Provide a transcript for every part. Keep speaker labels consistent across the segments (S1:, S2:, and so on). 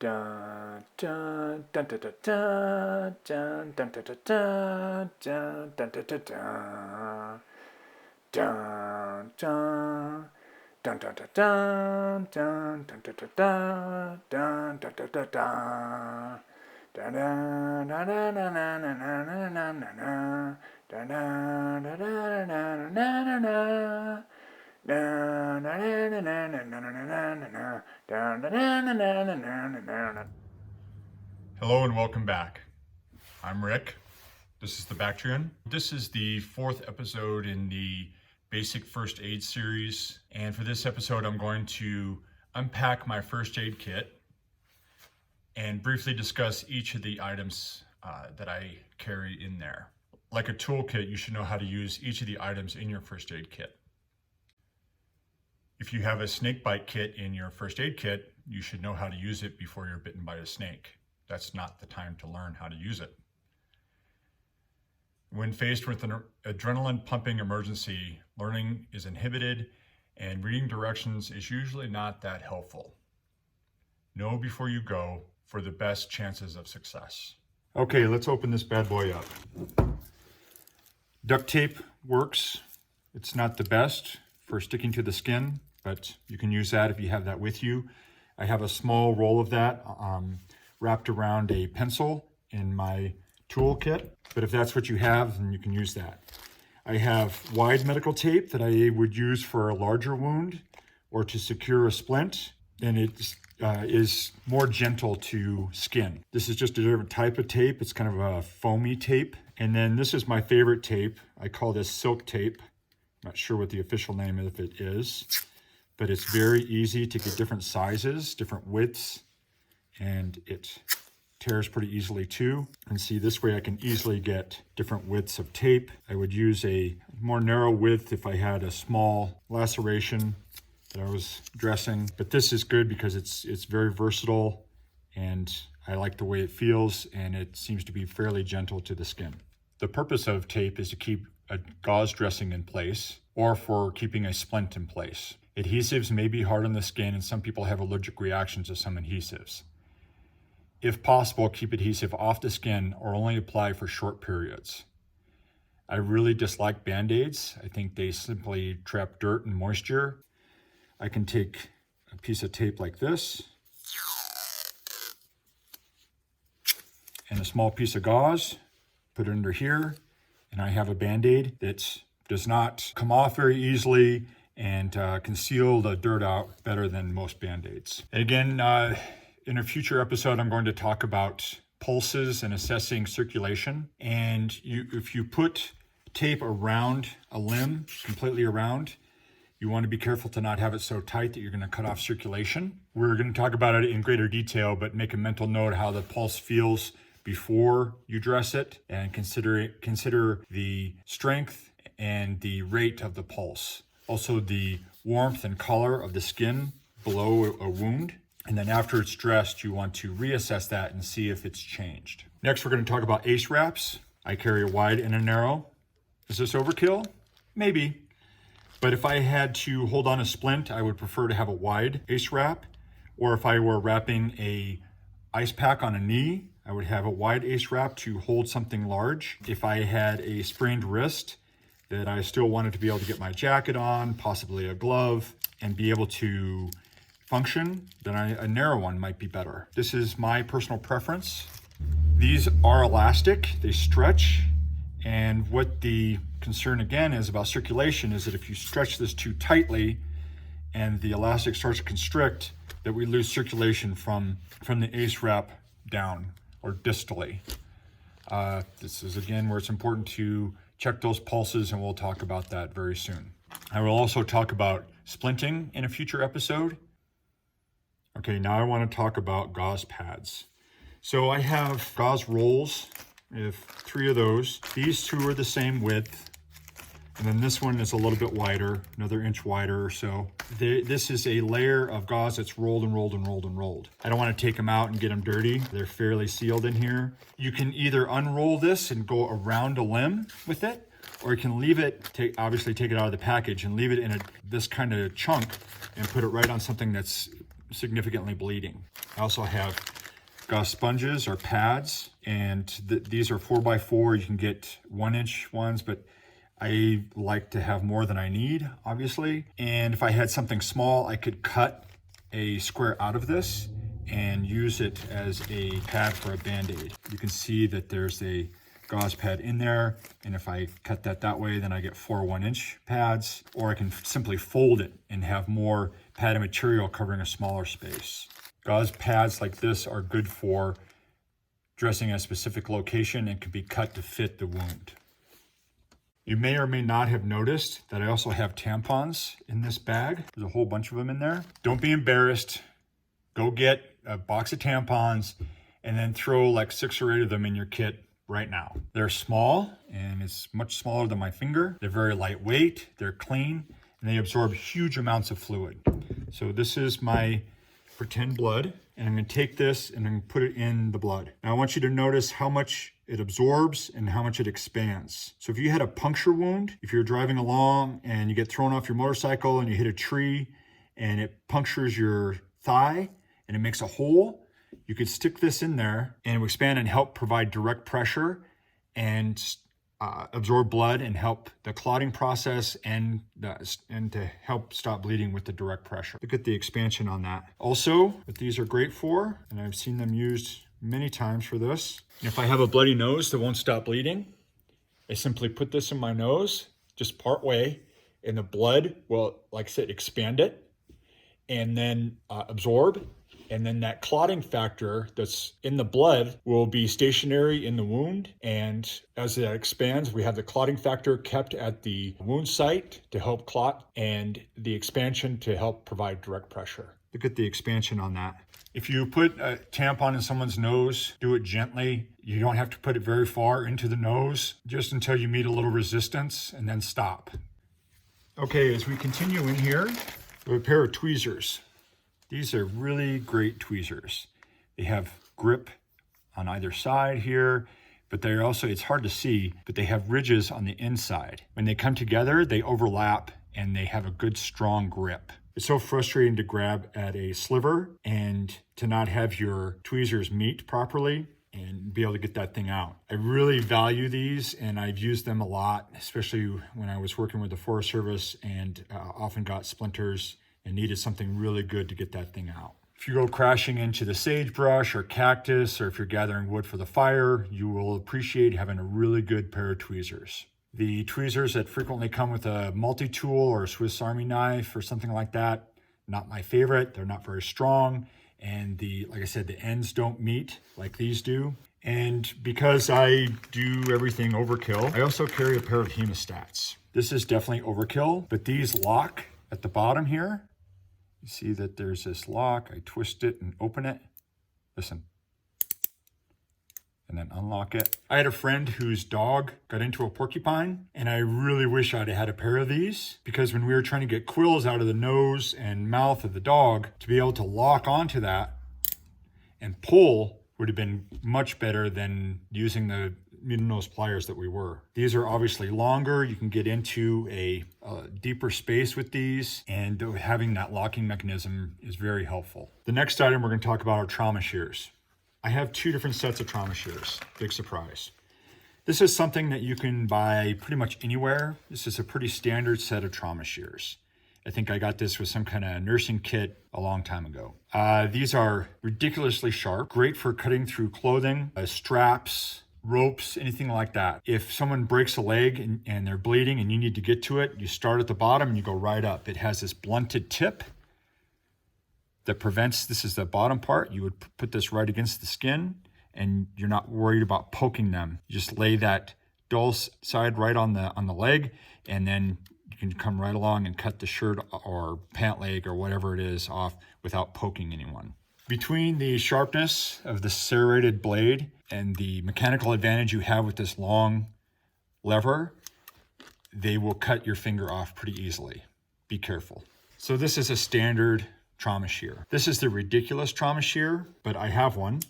S1: Dun dun dun dun dun dun dun dun dun dun dun dun dun dun dun dun. Dun dun dun dun dun dun dun dun dun dun dun dun dun dun. Dun dun dun dun dun dun dun dun dun. Dun dun dun dun dun dun dun.
S2: Hello and welcome back. I'm Rick. This is the Bactrian. This is the fourth episode in the Basic First Aid series. And for this episode, I'm going to unpack my first aid kit and briefly discuss each of the items that I carry in there. Like a toolkit, you should know how to use each of the items in your first aid kit. If you have a snake bite kit in your first aid kit, you should know how to use it before you're bitten by a snake. That's not the time to learn how to use it. When faced with an adrenaline pumping emergency, learning is inhibited and reading directions is usually not that helpful. Know before you go for the best chances of success. Okay, let's open this bad boy up. Duct tape works. It's not the best for sticking to the skin, but you can use that if you have that with you. I have a small roll of that wrapped around a pencil in my toolkit, but if that's what you have, then you can use that. I have wide medical tape that I would use for a larger wound or to secure a splint, and it is more gentle to skin. This is just a different type of tape. It's kind of a foamy tape. And then this is my favorite tape. I call this silk tape. Not sure what the official name of it is, but it's very easy to get different sizes, different widths, and it tears pretty easily too. And see, this way I can easily get different widths of tape. I would use a more narrow width if I had a small laceration that I was dressing, but this is good because it's very versatile and I like the way it feels, and it seems to be fairly gentle to the skin. The purpose of tape is to keep a gauze dressing in place or for keeping a splint in place. Adhesives may be hard on the skin and some people have allergic reactions to some adhesives. If possible, keep adhesive off the skin or only apply for short periods. I really dislike Band-Aids. I think they simply trap dirt and moisture. I can take a piece of tape like this and a small piece of gauze, put it under here, and I have a Band-Aid that does not come off very easily and can seal the dirt out better than most Band-Aids. And again, in a future episode, I'm going to talk about pulses and assessing circulation. And if you put tape around a limb, completely around, you want to be careful to not have it so tight that you're going to cut off circulation. We're going to talk about it in greater detail, but make a mental note how the pulse feels before you dress it, and consider the strength and the rate of the pulse. Also the warmth and color of the skin below a wound. And then after it's dressed, you want to reassess that and see if it's changed. Next, we're going to talk about ace wraps. I carry a wide and a narrow. Is this overkill? Maybe. But if I had to hold on a splint, I would prefer to have a wide ace wrap. Or if I were wrapping a ice pack on a knee, I would have a wide ace wrap to hold something large. If I had a sprained wrist that I still wanted to be able to get my jacket on, possibly a glove, and be able to function, then a narrow one might be better. This is my personal preference. These are elastic, they stretch, and what the concern again is about circulation is that if you stretch this too tightly and the elastic starts to constrict, that we lose circulation from the ace wrap down or distally. This is again where it's important to check those pulses, and we'll talk about that very soon. I will also talk about splinting in a future episode. Okay, now I want to talk about gauze pads. So I have gauze rolls. I have 3 of those. These 2 are the same width. And then this one is a little bit wider, another inch wider or so. This is a layer of gauze that's rolled and rolled and rolled and rolled. I don't want to take them out and get them dirty. They're fairly sealed in here. You can either unroll this and go around a limb with it, or you can leave it, obviously take it out of the package and leave it in this kind of chunk and put it right on something that's significantly bleeding. I also have gauze sponges or pads, and these are 4x4. You can get 1-inch ones, but I like to have more than I need, obviously. And if I had something small, I could cut a square out of this and use it as a pad for a Band-Aid. You can see that there's a gauze pad in there, and if I cut that way, then I get 4 1-inch pads, or I can simply fold it and have more padded material covering a smaller space. Gauze pads like this are good for dressing a specific location and can be cut to fit the wound. You may or may not have noticed that I also have tampons in this bag. There's a whole bunch of them in there. Don't be embarrassed. Go get a box of tampons and then throw like 6 or 8 of them in your kit right now. They're small, and it's much smaller than my finger. They're very lightweight, they're clean, and they absorb huge amounts of fluid. So this is my pretend blood, and I'm going to take this and I'm going to put it in the blood. Now I want you to notice how much it absorbs and how much it expands. So if you had a puncture wound, if you're driving along and you get thrown off your motorcycle and you hit a tree and it punctures your thigh and it makes a hole, you could stick this in there and it will expand and help provide direct pressure and absorb blood and help the clotting process and to help stop bleeding with the direct pressure. Look at the expansion on that. Also, what these are great for, and I've seen them used many times for this. And if I have a bloody nose that won't stop bleeding, I simply put this in my nose, just part way, and the blood will, like I said, expand it and then absorb. And then that clotting factor that's in the blood will be stationary in the wound. And as that expands, we have the clotting factor kept at the wound site to help clot and the expansion to help provide direct pressure. Look at the expansion on that. If you put a tampon in someone's nose, do it gently. You don't have to put it very far into the nose, just until you meet a little resistance and then stop. Okay, as we continue in here, we have a pair of tweezers. These are really great tweezers. They have grip on either side here, but they're also, it's hard to see, but they have ridges on the inside. When they come together, they overlap and they have a good strong grip. It's so frustrating to grab at a sliver and to not have your tweezers meet properly and be able to get that thing out. I really value these, and I've used them a lot, especially when I was working with the Forest Service and often got splinters and needed something really good to get that thing out. If you go crashing into the sagebrush or cactus, or if you're gathering wood for the fire, you will appreciate having a really good pair of tweezers. The tweezers that frequently come with a multi-tool or a Swiss Army knife or something like that, not my favorite. They're not very strong, and like I said, the ends don't meet like these do. And because I do everything overkill, I also carry a pair of hemostats. This is definitely overkill, but these lock at the bottom here. You see that there's this lock. I twist it and open it. Listen. And then unlock it. I had a friend whose dog got into a porcupine, and I really wish I'd had a pair of these, because when we were trying to get quills out of the nose and mouth of the dog, to be able to lock onto that and pull would have been much better than using the needle nose pliers that we were. These are obviously longer. You can get into a deeper space with these, and having that locking mechanism is very helpful. The next item we're going to talk about are trauma shears. I have 2 different sets of trauma shears. Big surprise. This is something that you can buy pretty much anywhere. This is a pretty standard set of trauma shears. I think I got this with some kind of nursing kit a long time ago. These are ridiculously sharp, great for cutting through clothing, straps, ropes, anything like that. If someone breaks a leg and they're bleeding and you need to get to it, you start at the bottom and you go right up. It has this blunted tip that prevents, this is the bottom part. You would put this right against the skin and you're not worried about poking them. You just lay that dull side right on the leg, and then you can come right along and cut the shirt or pant leg or whatever it is off without poking anyone. Between the sharpness of the serrated blade and the mechanical advantage you have with this long lever, they will cut your finger off pretty easily. Be careful. So this is a standard trauma shear. This is the ridiculous trauma shear, but I have one.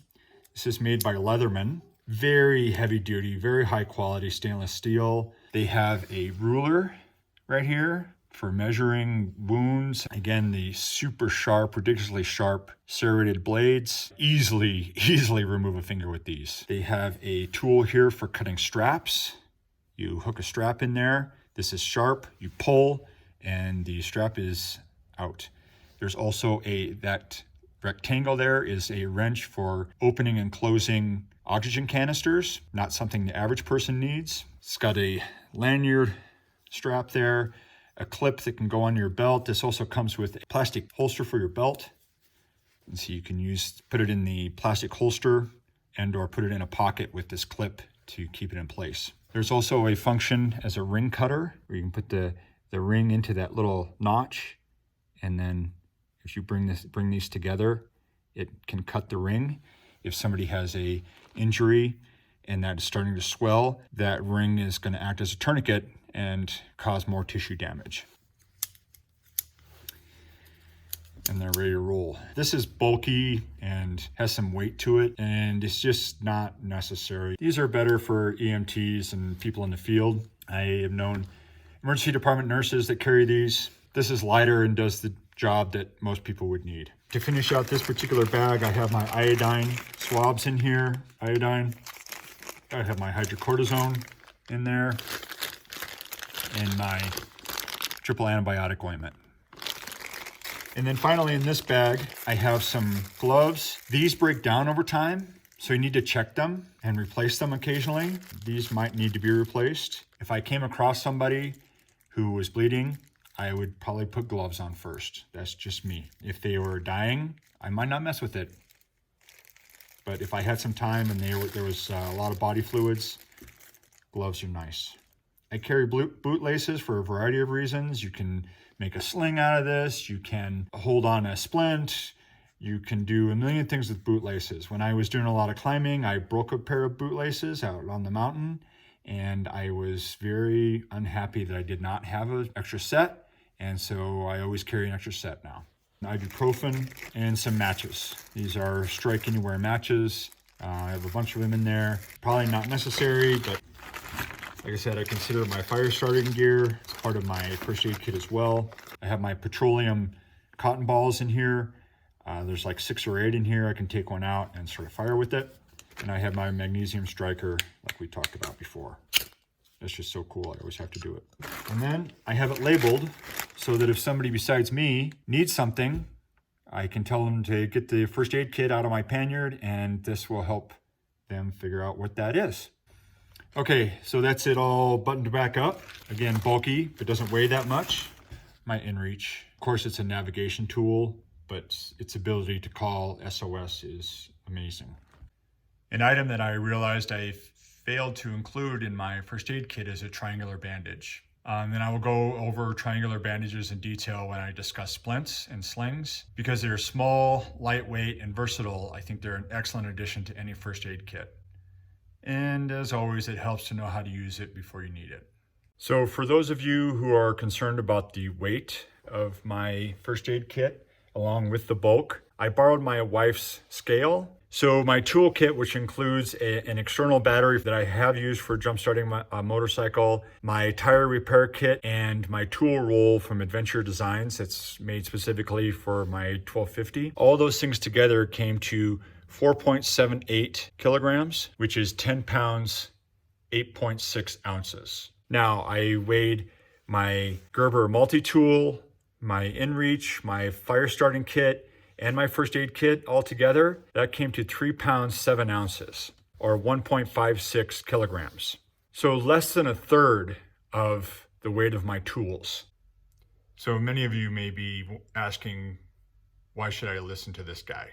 S2: This is made by Leatherman. Very heavy duty, very high quality stainless steel. They have a ruler right here for measuring wounds. Again, the super sharp, ridiculously sharp serrated blades. Easily remove a finger with these. They have a tool here for cutting straps. You hook a strap in there. This is sharp. You pull and the strap is out. There's also that rectangle there is a wrench for opening and closing oxygen canisters, not something the average person needs. It's got a lanyard strap there, a clip that can go on your belt. This also comes with a plastic holster for your belt. And so you can put it in the plastic holster and or put it in a pocket with this clip to keep it in place. There's also a function as a ring cutter where you can put the ring into that little notch, and then if you bring these together, it can cut the ring. If somebody has a injury and that is starting to swell, that ring is going to act as a tourniquet and cause more tissue damage. And they're ready to roll. This is bulky and has some weight to it, and it's just not necessary. These are better for EMTs and people in the field. I have known emergency department nurses that carry these. This is lighter and does the job that most people would need. To finish out this particular bag, I have my iodine swabs in here. Iodine. I have my hydrocortisone in there and my triple antibiotic ointment. And then finally in this bag, I have some gloves. These break down over time, so you need to check them and replace them occasionally. These might need to be replaced. If I came across somebody who was bleeding, I would probably put gloves on first. That's just me. If they were dying, I might not mess with it. But if I had some time and there was a lot of body fluids, gloves are nice. I carry boot laces for a variety of reasons. You can make a sling out of this. You can hold on a splint. You can do a million things with boot laces. When I was doing a lot of climbing, I broke a pair of boot laces out on the mountain, and I was very unhappy that I did not have an extra set, and so I always carry an extra set now. Ibuprofen and some matches. These are strike anywhere matches. I have a bunch of them in there. Probably not necessary, but like I said, I consider my fire starting gear. It's part of my first aid kit as well. I have my petroleum cotton balls in here. There's like 6 or 8 in here. I can take one out and sort of fire with it. And I have my magnesium striker like we talked about before. That's just so cool. I always have to do it. And then I have it labeled so that if somebody besides me needs something, I can tell them to get the first aid kit out of my pannier, and this will help them figure out what that is. Okay, so that's it all buttoned back up. Again, bulky, but doesn't weigh that much. My inReach. Of course, it's a navigation tool, but its ability to call SOS is amazing. An item that I realized I failed to include in my first aid kit is a triangular bandage. Then I will go over triangular bandages in detail when I discuss splints and slings. Because they're small, lightweight, and versatile, I think they're an excellent addition to any first aid kit. And as always, it helps to know how to use it before you need it. So for those of you who are concerned about the weight of my first aid kit, along with the bulk, I borrowed my wife's scale. So my toolkit, which includes an external battery that I have used for jump-starting my motorcycle, my tire repair kit, and my tool roll from Adventure Designs that's made specifically for my 1250. All those things together came to 4.78 kilograms, which is 10 pounds, 8.6 ounces. Now, I weighed my Gerber multi-tool, my inReach, my fire starting kit, and my first aid kit all together. That came to 3 pounds, 7 ounces, or 1.56 kilograms. So less than a third of the weight of my tools. So many of you may be asking, why should I listen to this guy?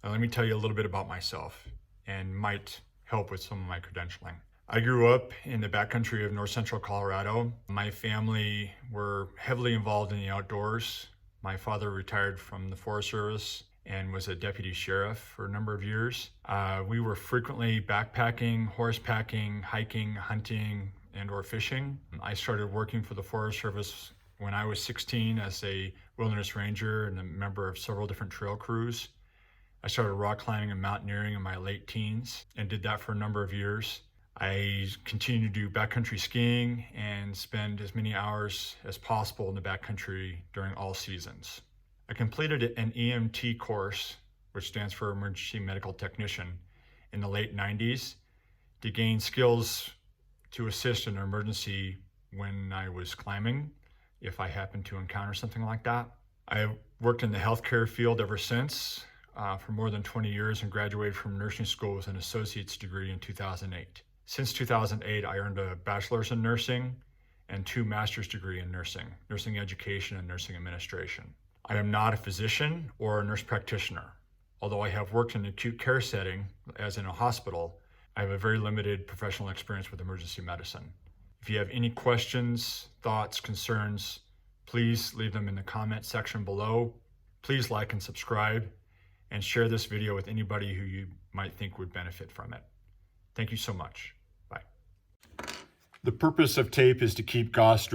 S2: Now, let me tell you a little bit about myself, and might help with some of my credentialing. I grew up in the backcountry of north central Colorado. My family were heavily involved in the outdoors. My father retired from the Forest Service and was a deputy sheriff for a number of years. We were frequently backpacking, horsepacking, hiking, hunting, and or fishing. I started working for the Forest Service when I was 16 as a wilderness ranger and a member of several different trail crews. I started rock climbing and mountaineering in my late teens and did that for a number of years. I continue to do backcountry skiing and spend as many hours as possible in the backcountry during all seasons. I completed an EMT course, which stands for Emergency Medical Technician, in the late 90s to gain skills to assist in an emergency when I was climbing, if I happened to encounter something like that. I worked in the healthcare field ever since for more than 20 years and graduated from nursing school with an associate's degree in 2008. Since 2008, I earned a bachelor's in nursing and 2 master's degree in nursing education and nursing administration. I am not a physician or a nurse practitioner. Although I have worked in an acute care setting, as in a hospital, I have a very limited professional experience with emergency medicine. If you have any questions, thoughts, concerns, please leave them in the comment section below. Please like and subscribe and share this video with anybody who you might think would benefit from it. Thank you so much. Bye. The purpose of tape is to keep gauze